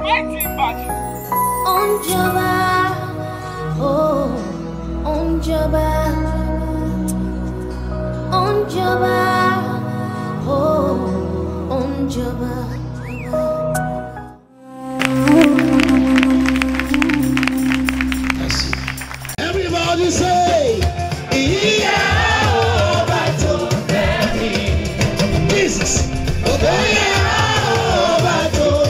mighty battle. Onjaba, oh, Onjaba, Onjaba, oh, Onjaba. Merci. Everybody say, yeah, oh, battle, Jesus. Oh, yeah, oh, battle,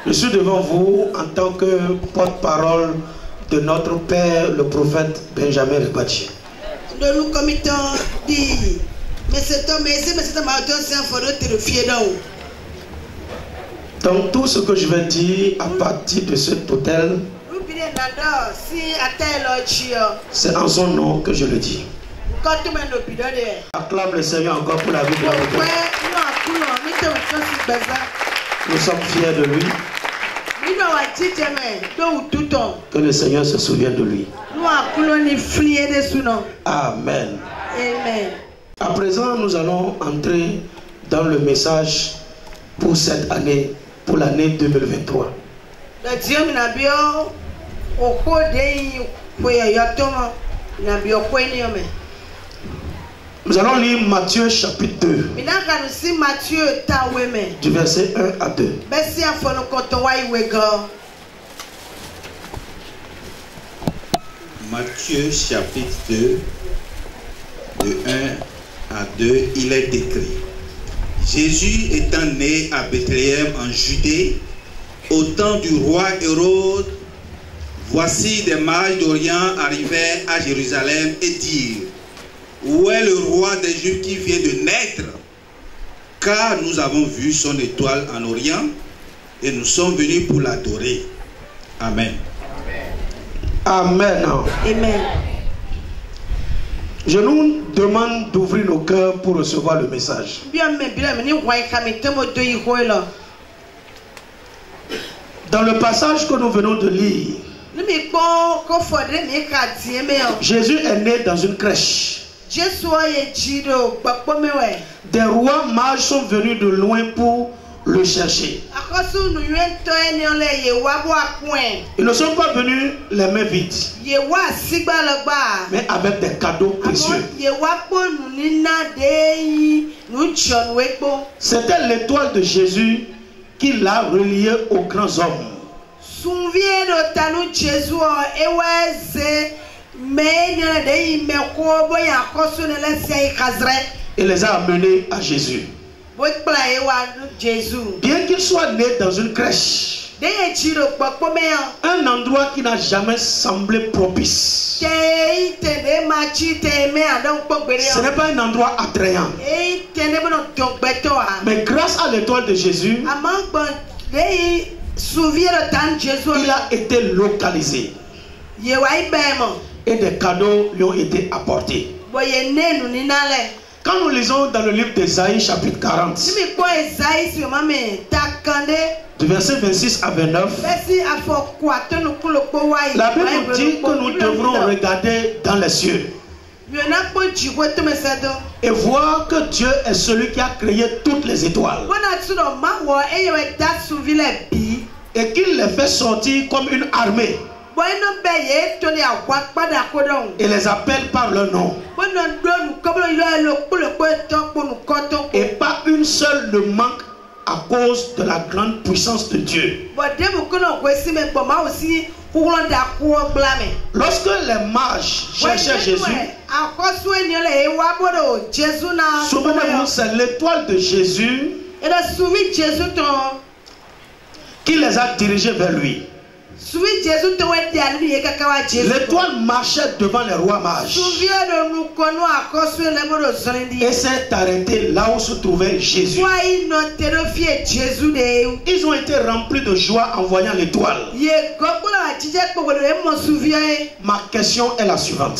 Je suis devant vous en tant que porte-parole de notre père, le prophète Benjamin Rebadji. Donc tout ce que je vais dire à partir de cet hôtel, c'est en son nom que je le dis. Acclame le Seigneur encore pour la vie de l'hôtel. Nous sommes fiers de lui. Que le Seigneur se souvienne de lui. Amen. À présent, nous allons entrer dans le message pour cette année, pour l'année 2023. Nous allons lire Matthieu chapitre 2, du verset 1 à 2. Matthieu chapitre 2, de 1 à 2, il est écrit: Jésus étant né à Bethléem en Judée, au temps du roi Hérode, voici des mages d'Orient arrivèrent à Jérusalem et dirent: Où est le roi des Juifs qui vient de naître? Car nous avons vu son étoile en Orient et nous sommes venus pour l'adorer. Amen. Amen. Amen. Je nous demande d'ouvrir nos cœurs pour recevoir le message. Dans le passage que nous venons de lire, Jésus est né dans une crèche. Des rois mages sont venus de loin pour le chercher. Ils ne sont pas venus les mains vides, mais avec des cadeaux précieux. C'était l'étoile de Jésus qui l'a relié aux grands hommes. Il les a amenés à Jésus. Bien qu'il soit né dans une crèche, un endroit qui n'a jamais semblé propice, ce n'est pas un endroit attrayant, mais grâce à l'étoile de Jésus, il a été localisé et des cadeaux lui ont été apportés. Quand nous lisons dans le livre d'Ésaïe chapitre 40, du verset 26 à 29, la Bible nous dit que nous devrons regarder dans les cieux et voir que Dieu est celui qui a créé toutes les étoiles et qu'il les fait sortir comme une armée et les appelle par leur nom, et pas une seule ne manque à cause de la grande puissance de Dieu. Lorsque les mages cherchaient Jésus, souvenez-vous, c'est l'étoile de Jésus qui les a dirigés vers lui. L'étoile marchait devant les rois mages et s'est arrêtée là où se trouvait Jésus. Ils ont été remplis de joie en voyant l'étoile. Ma question est la suivante.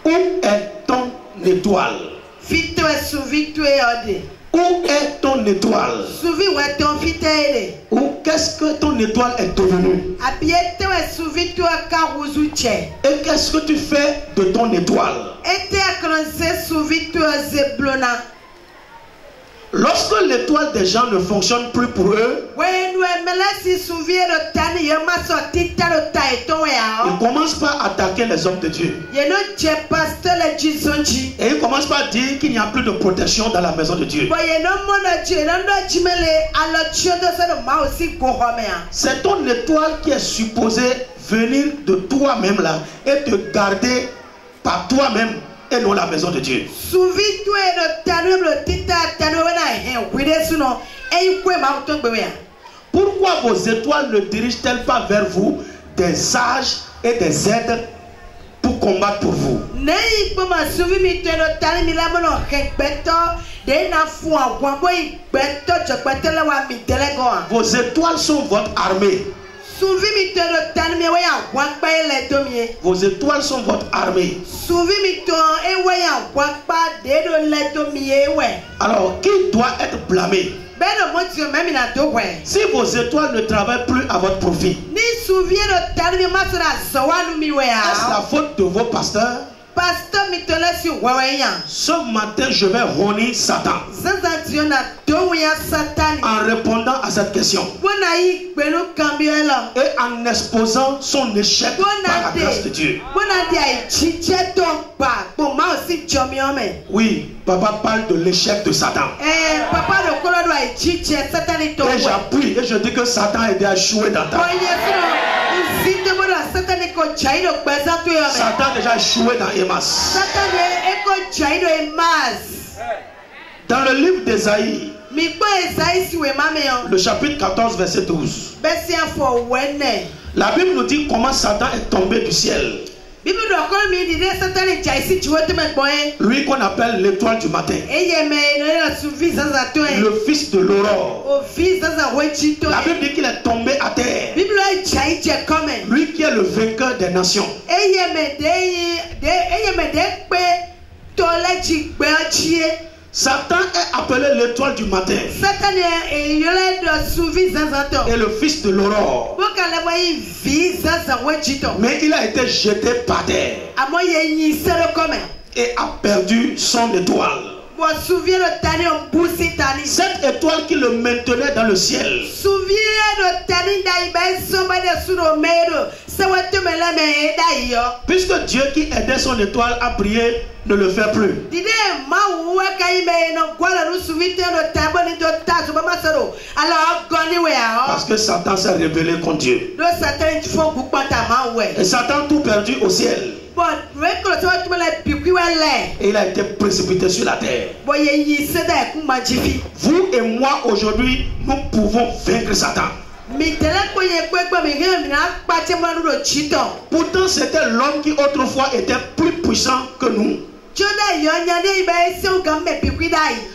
Où est ton étoile? Où est ton étoile? Ou qu'est-ce que ton étoile est devenue? Et qu'est-ce que tu fais de ton étoile? Lorsque l'étoile des gens ne fonctionne plus pour eux, ils commencent par attaquer les hommes de Dieu. Et ils commencent par dire qu'il n'y a plus de protection dans la maison de Dieu. C'est ton étoile qui est supposée venir de toi-même là et te garder par toi-même et non la maison de Dieu. Pourquoi vos étoiles ne dirigent-elles pas vers vous des sages et des aides pour combattre pour vous? Vos étoiles sont votre armée. Vos étoiles sont votre armée. Alors, qui doit être blâmé? Si vos étoiles ne travaillent plus à votre profit, est-ce la faute de vos pasteurs? Ce matin, je vais honner Satan en répondant à cette question et en exposant son échec par la grâce de Dieu. Oui, papa parle de l'échec de Satan. Et j'appuie et je dis que Satan a déjà échoué dans ta vie. Satan a déjà échoué dans Emas. Dans le livre d'Ésaïe, le chapitre 14, verset 12, la Bible nous dit comment Satan est tombé du ciel. Lui qu'on appelle l'étoile du matin, le fils de l'aurore. La Bible dit qu'il est tombé à terre. Lui qui est le vainqueur des nations. Satan est appelé l'étoile du matin et le fils de l'aurore. Mais il a été jeté par terre et a perdu son étoile. Cette étoile qui le maintenait dans le ciel, puisque Dieu qui aidait son étoile à briller ne le fait plus. Parce que Satan s'est rebellé contre Dieu. Et Satan tout perdu au ciel. Et il a été précipité sur la terre. Vous et moi aujourd'hui, nous pouvons vaincre Satan. Pourtant c'était l'homme qui autrefois était plus puissant que nous.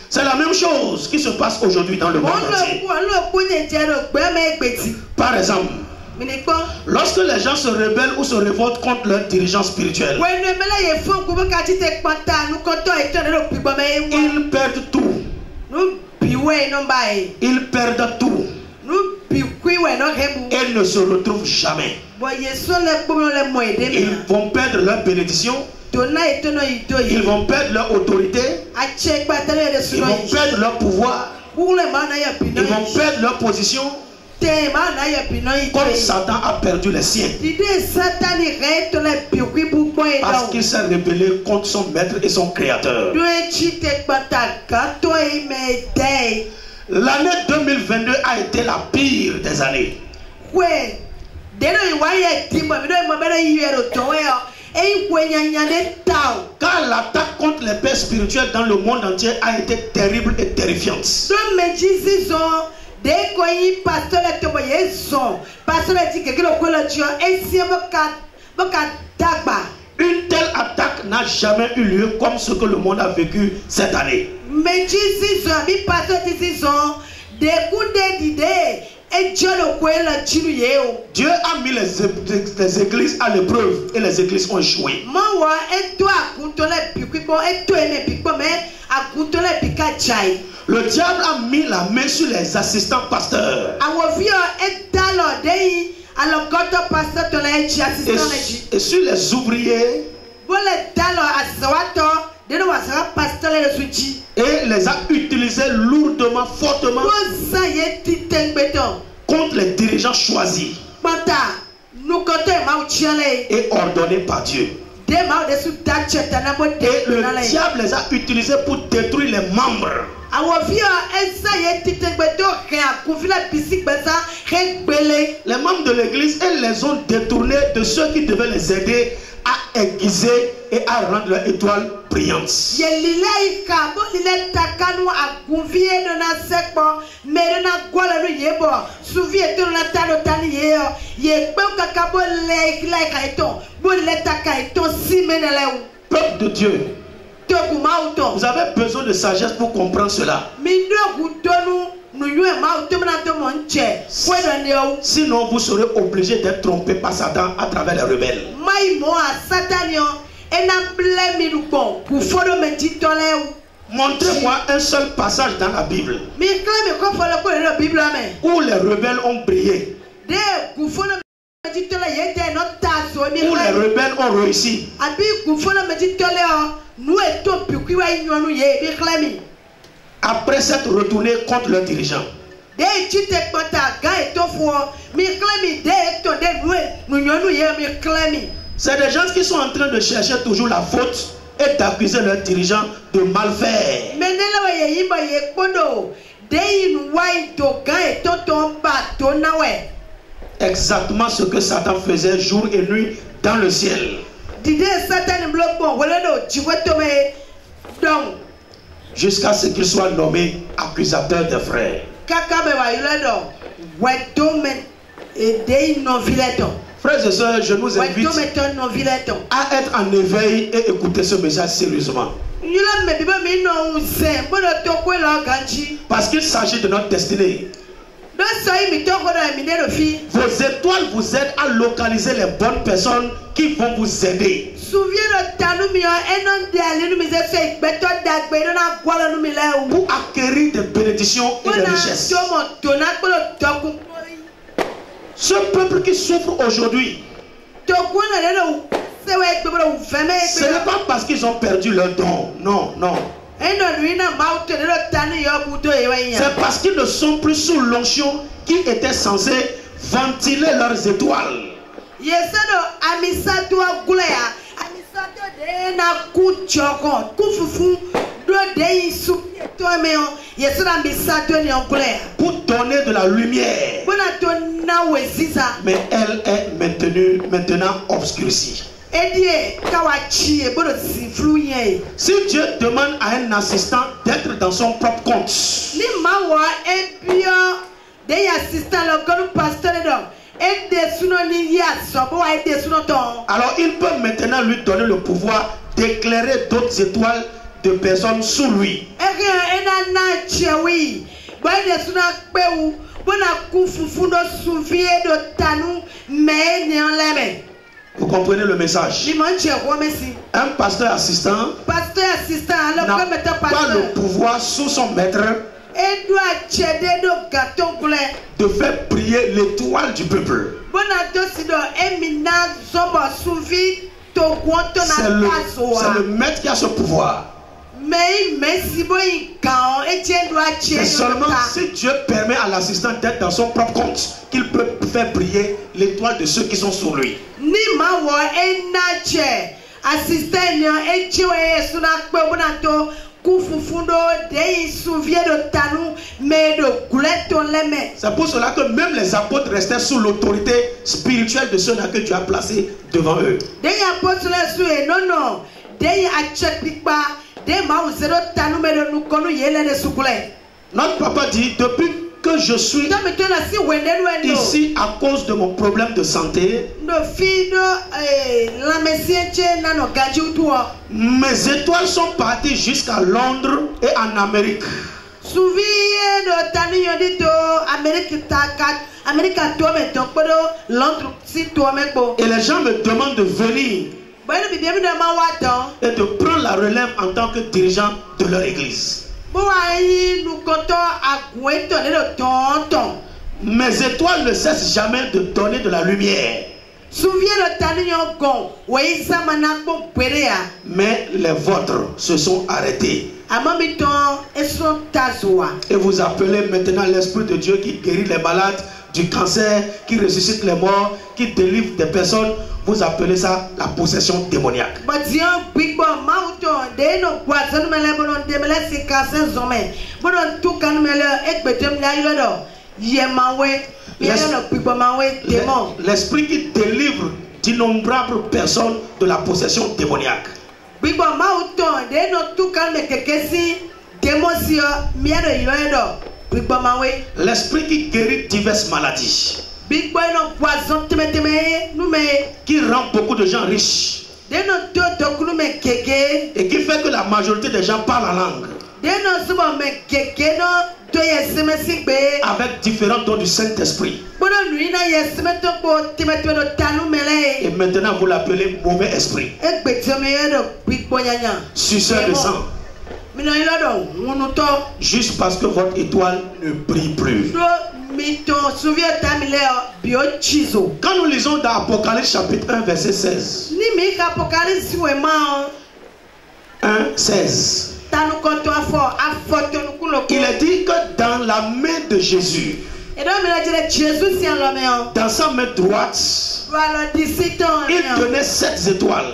C'est la même chose qui se passe aujourd'hui dans le monde entier. Par exemple, lorsque les gens se rebellent ou se révoltent contre leurs dirigeants spirituels, ils perdent tout. Ils perdent tout. Et ne se retrouvent jamais. Ils vont perdre leur bénédiction. Ils vont perdre leur autorité. Ils vont perdre leur pouvoir. Ils vont perdre leur position. Comme Satan a perdu les siens. Parce qu'il s'est rebellé contre son maître et son créateur. L'année 2022 a été la pire des années. Car l'attaque contre les pères spirituels dans le monde entier a été terrible et terrifiante. dès qu'on y pasteur le tombe son pasteur dit que le quoi le Dieu et si boka tagba. Une telle attaque n'a jamais eu lieu comme ce que le monde a vécu cette année. Mais Jésus a mis pasteur dit son des coups d'idées et Dieu le quoi le Dieu. Dieu a mis les églises à l'épreuve et les églises ont échoué. Moi et toi contole piquo et toi mais piquo mais à contole pica chai. Le diable a mis la main sur les assistants pasteurs. Et sur les ouvriers. Et les a utilisés lourdement, fortement contre les dirigeants choisis et ordonnés par Dieu. Et le diable les a utilisés pour détruire les membres. Les membres de l'église, elles les ont détournés de ceux qui devaient les aider à aiguiser et à rendre leur étoile brillante. Peuple de Dieu, vous avez besoin de sagesse pour comprendre cela. Sinon, vous serez obligé d'être trompé par Satan à travers les rebelles. Montrez-moi un seul passage dans la Bible où les rebelles ont brillé, où les rebelles ont réussi. Après s'être retournés contre leurs dirigeants. C'est des gens qui sont en train de chercher toujours la faute et d'accuser leurs dirigeants de mal faire. Exactement ce que Satan faisait jour et nuit dans le ciel. Jusqu'à ce qu'il soit nommé accusateur des frères. Frères et sœurs, je nous invite à être en éveil et écouter ce message sérieusement. Parce qu'il s'agit de notre destinée. Vos étoiles vous aident à localiser les bonnes personnes qui vont vous aider. Pour acquérir des bénédictions et des richesses. Ce peuple qui souffre aujourd'hui, ce n'est pas parce qu'ils ont perdu leur don. Non, non. C'est parce qu'ils ne sont plus sous l'onction qui était censée ventiler leurs étoiles. Pour donner de la lumière. Mais elle est maintenant obscurcie. Si Dieu demande à un assistant d'être dans son propre compte, alors il peut maintenant lui donner le pouvoir d'éclairer d'autres étoiles de personnes sous lui. Vous comprenez le message? Un pasteur assistant n'a pas le pouvoir sous son maître de faire briller l'étoile du peuple. C'est le maître qui a ce pouvoir. Mais seulement si Dieu permet à l'assistant d'être dans son propre compte qu'il peut faire briller l'étoile de ceux qui sont sur lui. C'est pour cela que même les apôtres restaient sous l'autorité spirituelle de ceux-là que Dieu a placés devant eux. Notre papa dit, depuis que je suis ici à cause de mon problème de santé, mes étoiles sont parties jusqu'à Londres et en Amérique. Et les gens me demandent de venir et de prendre la relève en tant que dirigeant de leur église. Mes étoiles ne cessent jamais de donner de la lumière. Mais les vôtres se sont arrêtés. Et vous appelez maintenant l'Esprit de Dieu qui guérit les malades du cancer, qui ressuscite les morts, qui délivre des personnes. Vous appelez ça la possession démoniaque. L'esprit qui délivre d'innombrables personnes de la possession démoniaque. L'esprit qui guérit diverses maladies, qui rend beaucoup de gens riches et qui fait que la majorité des gens parlent en langue avec différents dons du Saint-Esprit. Et maintenant vous l'appelez mauvais esprit, suceur de sang, juste parce que votre étoile ne brille plus. Quand nous lisons dans Apocalypse chapitre 1 verset 16, 1:16, il est dit que dans la main de Jésus, dans sa main droite, il tenait 7 étoiles.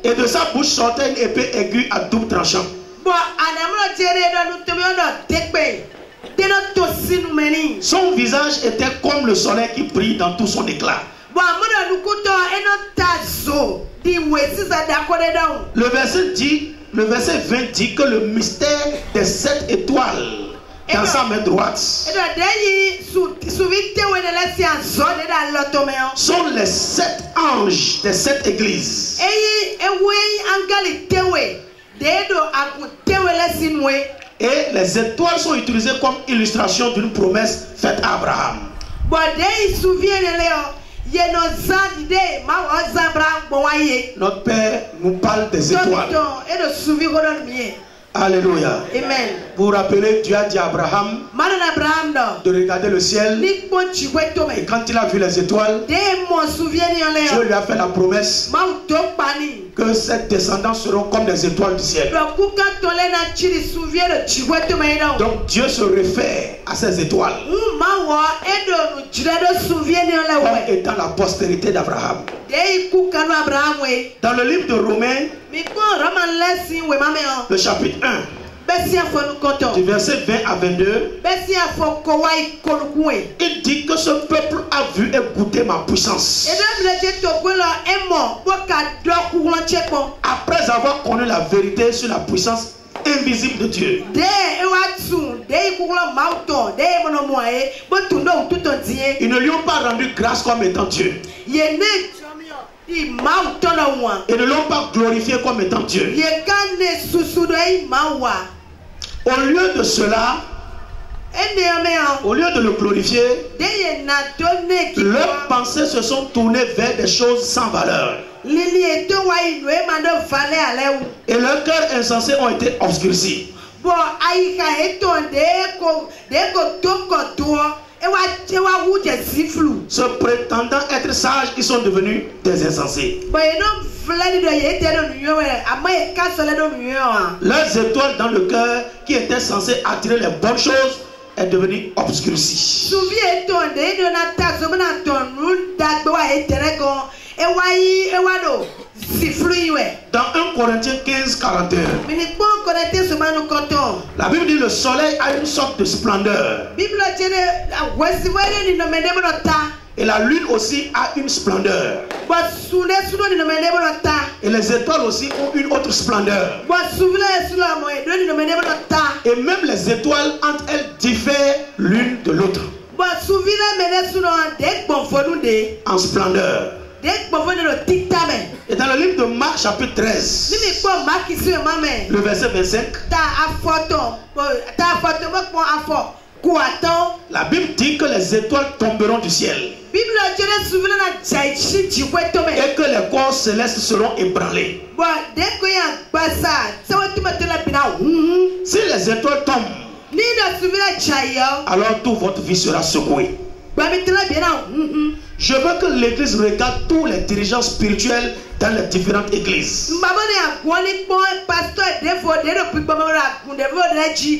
Et de sa bouche sortait une épée aiguë à double tranchant. Son visage était comme le soleil qui brille dans tout son éclat. Le verset 20 dit que le mystère des 7 étoiles dans sa main droite sont les 7 anges des 7 églises. Et les étoiles sont utilisées comme illustration d'une promesse faite à Abraham. Notre Père nous parle des étoiles. Alléluia. Amen. Vous vous rappelez, Dieu a dit à Abraham de regarder le ciel. Et quand il a vu les étoiles, Dieu lui a fait la promesse que ses descendants seront comme des étoiles du ciel. Donc Dieu se réfère à ces étoiles comme étant la postérité d'Abraham. Dans le livre de Romains, le chapitre 1, du verset 20 à 22, il dit que ce peuple a vu et goûté ma puissance. Après avoir connu la vérité sur la puissance invisible de Dieu. Ils ne lui ont pas rendu grâce comme étant Dieu. Et ne l'ont pas glorifié comme étant Dieu. Au lieu de cela, au lieu de le glorifier, leurs pensées se sont tournées vers des choses sans valeur. Et leurs cœurs insensés ont été obscurcis. Se prétendant être sages, ils sont devenus des insensés. Leurs étoiles dans le cœur, qui étaient censées attirer les bonnes choses, est devenue obscurcie. Dans 1 Corinthiens 15, 41, la Bible dit le soleil a une sorte de splendeur. Et la lune aussi a une splendeur. Et les étoiles aussi ont une autre splendeur. Et même les étoiles entre elles diffèrent l'une de l'autre en splendeur. Et dans le livre de Marc chapitre 13, le verset 25, la Bible dit que les étoiles tomberont du ciel et que les corps célestes seront ébranlés. Si les étoiles tombent, alors toute votre vie sera secouée. Je veux que l'église regarde tous les dirigeants spirituels dans les différentes églises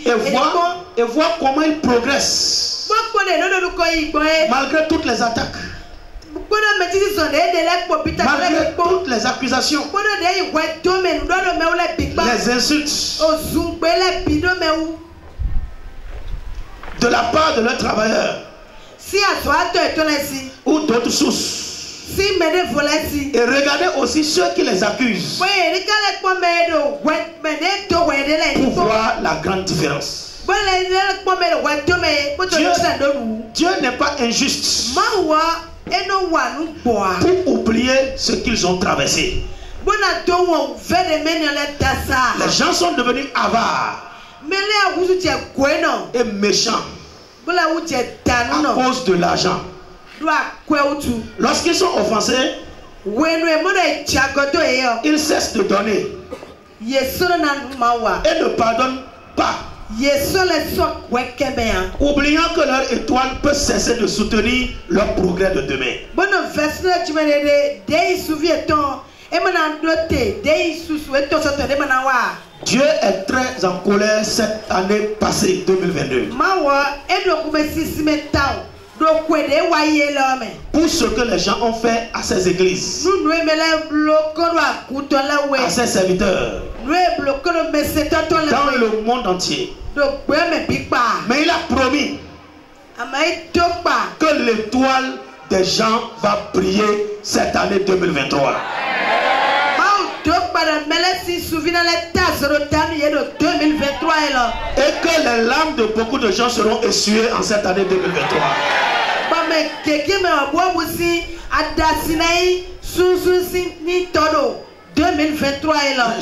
et voir comment ils progressent malgré toutes les attaques, malgré toutes les accusations, les insultes de la part de leurs travailleurs ou d'autres sources. Et regardez aussi ceux qui les accusent pour voir la grande différence. Dieu n'est pas injuste pour oublier ce qu'ils ont traversé. Les gens sont devenus avares et méchants à cause de l'argent. Lorsqu'ils sont offensés, ils cessent de donner et ne pardonnent pas, oubliant que leur étoile peut cesser de soutenir leur progrès de demain. Dieu est très en colère cette année passée 2022 pour ce que les gens ont fait à ces églises, à ces serviteurs, dans le monde entier. Mais il a promis que l'étoile des gens va briller cette année 2023. Et que les larmes de beaucoup de gens seront essuyées en cette année 2023.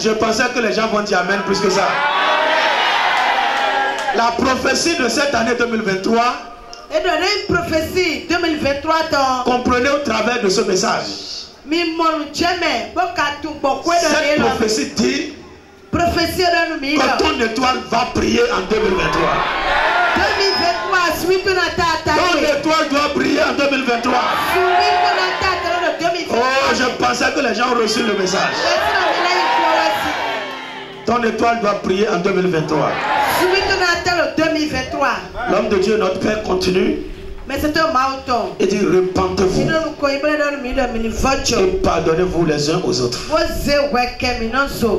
Je pensais que les gens vont dire amen plus que ça. La prophétie de cette année 2023, comprenez au travers de ce message. Cette prophétie dit que ton étoile va briller en 2023. Ton étoile doit briller en 2023. Oh, je pensais que les gens ont reçu le message. Ton étoile doit briller en 2023. L'homme de Dieu, notre Père, continue et dit repentez-vous et pardonnez-vous les uns aux autres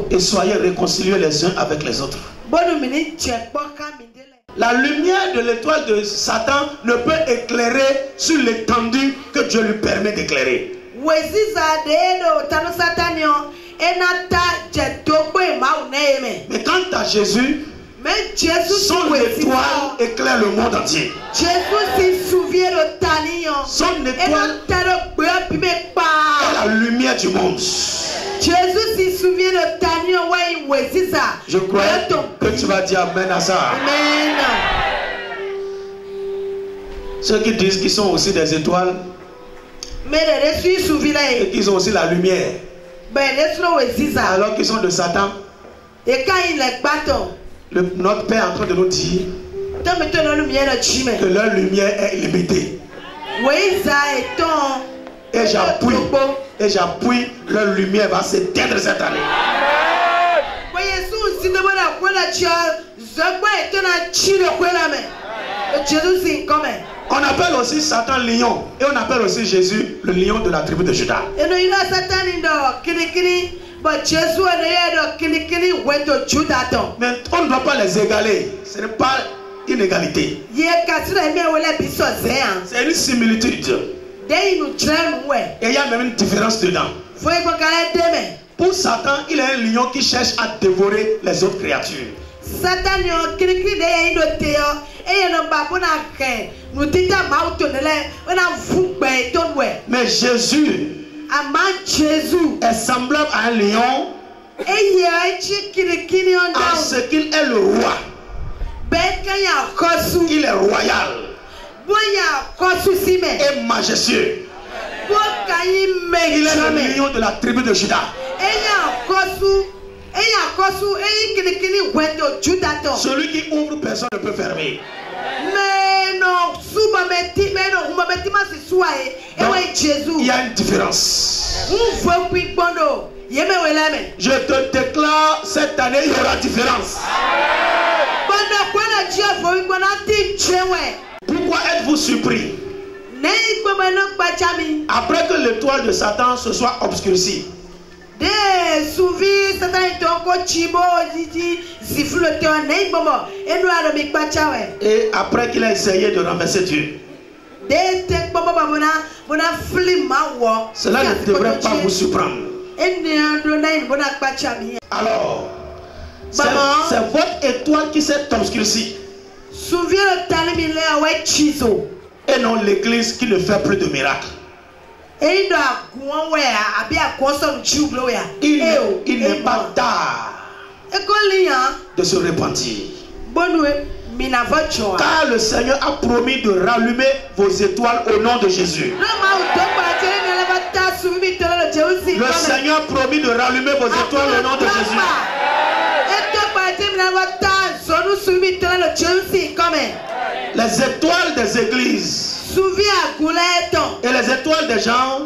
et soyez réconciliés les uns avec les autres. La lumière de l'étoile de Satan ne peut éclairer sur l'étendue que Dieu lui permet d'éclairer. Mais quant à Jésus, son étoile éclaire le monde entier. Son étoile est la lumière du monde. Je crois que tu vas dire amen à ça. Ceux qui disent qu'ils sont aussi des étoiles et qu'ils ont aussi la lumière, alors qu'ils sont de Satan, notre Père est en train de nous dire que leur lumière est limitée. Et j'appuie, leur lumière va s'éteindre cette année. On appelle aussi Satan lion et on appelle aussi Jésus le lion de la tribu de Juda. Mais on ne doit pas les égaler. Ce n'est pas une égalité. C'est une similitude. Et il y a même une différence dedans. Pour Satan, il est un lion qui cherche à dévorer les autres créatures. Mais Jésus est semblable à un lion en ce qu'il est le roi. Il est royal et majestueux. Il est le lion de la tribu de Juda. Celui qui ouvre, personne ne peut fermer. Donc, il y a une différence. Je te déclare, cette année, il y aura différence. Pourquoi êtes-vous surpris? Après que l'étoile de Satan se soit obscurcie, et après qu'il a essayé de renverser Dieu, cela ne devrait pas vous surprendre. Alors, c'est votre étoile qui s'est obscurcie et non l'église qui ne fait plus de miracles. Il n'est pas tard de se repentir. Car le Seigneur a promis de rallumer vos étoiles au nom de Jésus. Le Seigneur a promis de rallumer vos étoiles au nom de Jésus. Les étoiles des églises et les étoiles des gens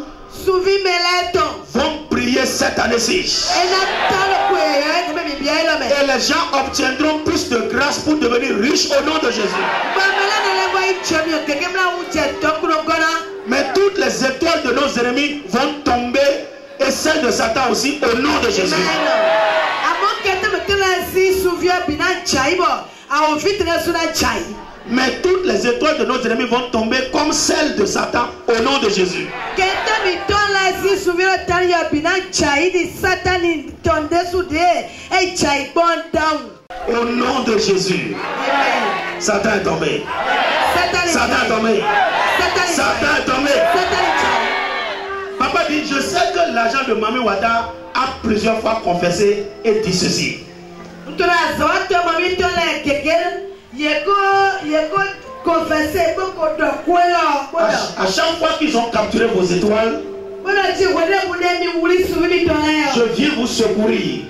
vont briller cette année-ci. Et les gens obtiendront plus de grâce pour devenir riches au nom de Jésus. Mais toutes les étoiles de nos ennemis vont tomber, et celles de Satan aussi, au nom de Jésus. Mais toutes les étoiles de nos ennemis vont tomber comme celles de Satan au nom de Jésus. Au nom de Jésus. Satan est tombé. Satan est tombé. Satan est tombé. Papa dit, je sais que l'agent de Mami Wada a plusieurs fois confessé et dit ceci. À chaque fois qu'ils ont capturé vos étoiles, je viens vous secourir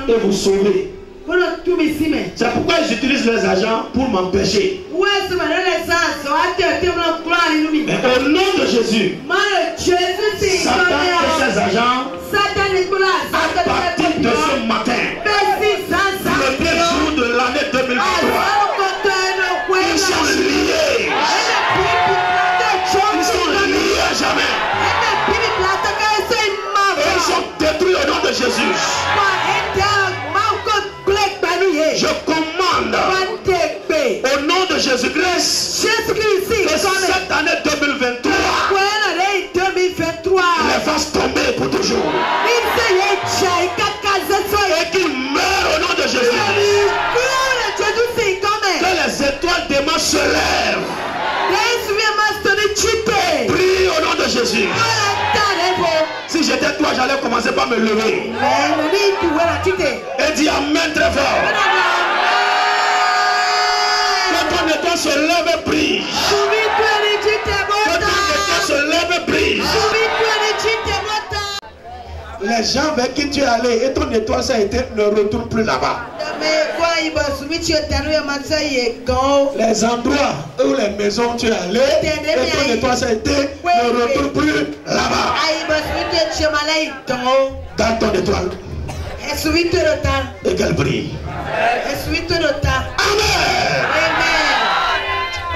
et vous sauver. C'est pourquoi ils utilisent les agents pour m'empêcher. Mais au nom de Jésus, Satan et ses agents, à partir de ce matin, le premier jour de l'année 2023, ils sont liés. Ils sont liés à jamais. Et ils sont détruits au nom de Jésus. Je commande au nom de Jésus-Christ que cette année 2023 les fasse tomber pour toujours et qu'il meure au nom de Jésus. Que les étoiles des mains se lèvent. Prie au nom de Jésus. Si j'étais toi, j'allais commencer par me lever et dire amen très fort. Que ton étoile se lève et prie. Que ton étoile se lève et prie. Les gens vers qui tu es allé et ton étoile ça a été, ne retourne plus là-bas. Les endroits où les maisons où tu es allé et ton étoile ça a été, ne retourne plus là-bas. Garde ton étoile et qu'elle brille. Amen.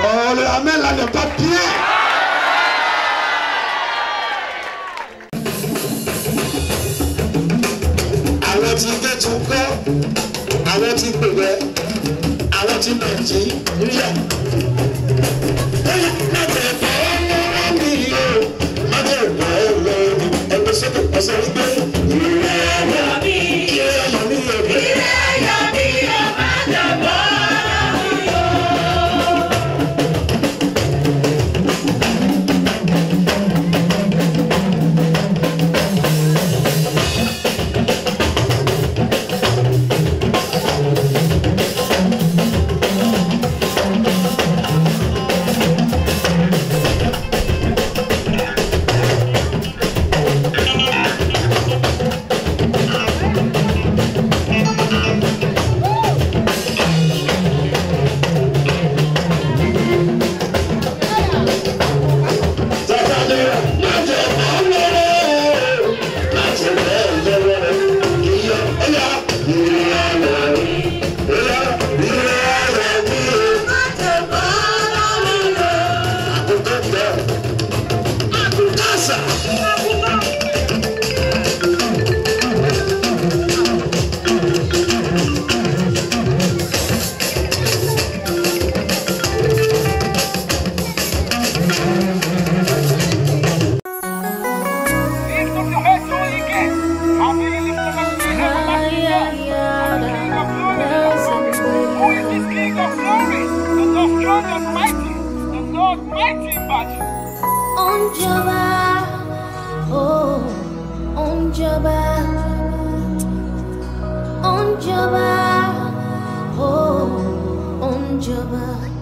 Oh, le amen là n'est pas bien. Àwọn tí gbé tún kọ́, àwọn tí gbèwẹ́, àwọn tí Nàìjíríà. Onjaba, oh, Onjaba, Onjaba, oh, Onjaba.